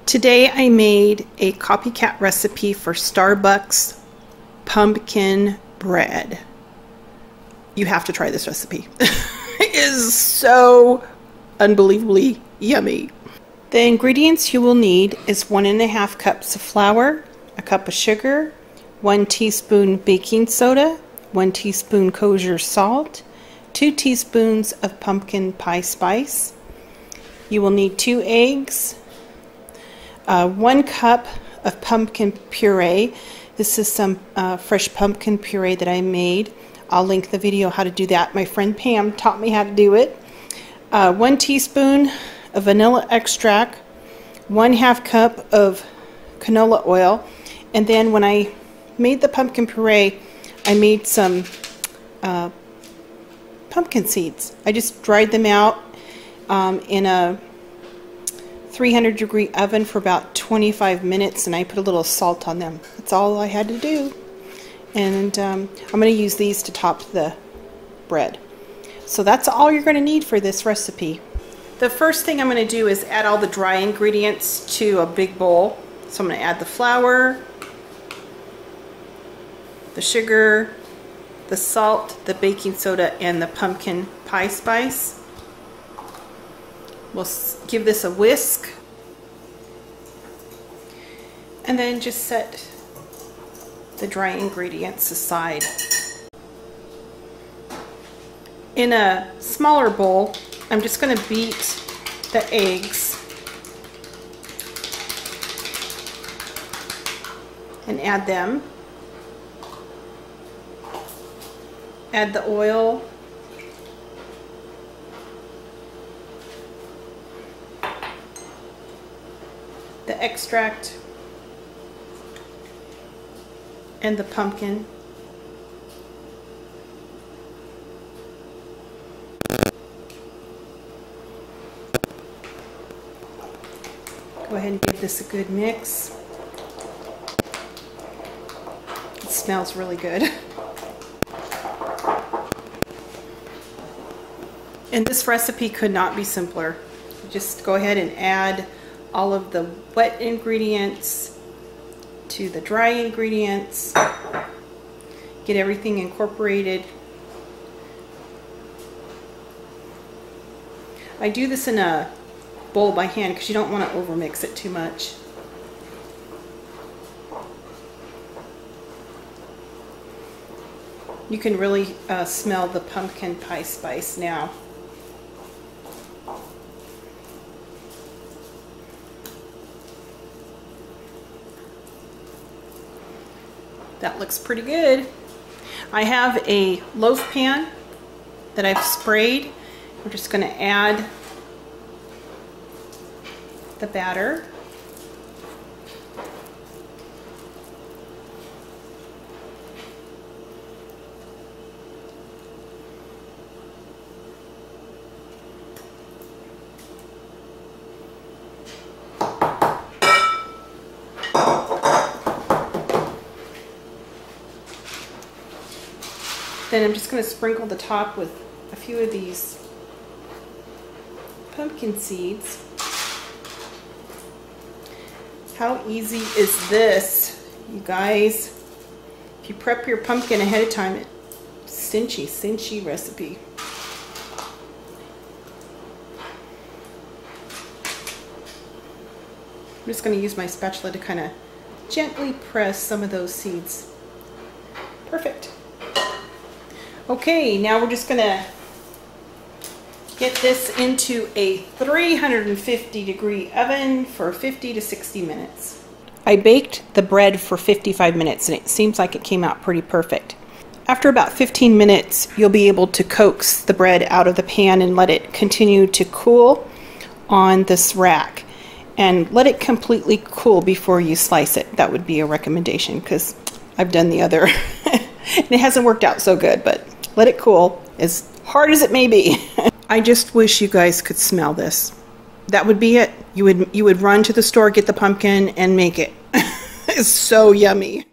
Today I made a copycat recipe for Starbucks pumpkin bread. You have to try this recipe. It is so unbelievably yummy. The ingredients you will need is 1.5 cups of flour, a cup of sugar, 1 teaspoon baking soda, 1 teaspoon kosher salt, 2 teaspoons of pumpkin pie spice. You will need 2 eggs, 1 cup of pumpkin puree. This is some fresh pumpkin puree that I made. I'll link the video how to do that. My friend Pam taught me how to do it. 1 teaspoon of vanilla extract, 1/2 cup of canola oil, and then when I made the pumpkin puree, I made some pumpkin seeds. I just dried them out in a 300-degree oven for about 25 minutes, and I put a little salt on them. That's all I had to do. And I'm going to use these to top the bread. So that's all you're going to need for this recipe. The first thing I'm going to do is add all the dry ingredients to a big bowl. So I'm going to add the flour, the sugar, the salt, the baking soda, and the pumpkin pie spice. We'll give this a whisk. And then just set the dry ingredients aside. In a smaller bowl, I'm just going to beat the eggs and add them. Add the oil. The extract and the pumpkin. Go ahead and give this a good mix. It smells really good. And this recipe could not be simpler. Just go ahead and add all of the wet ingredients to the dry ingredients. Get everything incorporated. I do this in a bowl by hand because you don't want to overmix it too much. You can really smell the pumpkin pie spice now. That looks pretty good. I have a loaf pan that I've sprayed. We're just going to add the batter. Then I'm just going to sprinkle the top with a few of these pumpkin seeds. How easy is this, you guys? If you prep your pumpkin ahead of time, it's cinchy recipe. I'm just going to use my spatula to kind of gently press some of those seeds. Perfect. Okay, now we're just going to get this into a 350-degree oven for 50 to 60 minutes. I baked the bread for 55 minutes and it seems like it came out pretty perfect. After about 15 minutes, you'll be able to coax the bread out of the pan and let it continue to cool on this rack. And let it completely cool before you slice it. That would be a recommendation because I've done the other and it hasn't worked out so good, but let it cool, as hard as it may be. I just wish you guys could smell this. That would be it. You would run to the store, get the pumpkin, and make it. It's so yummy.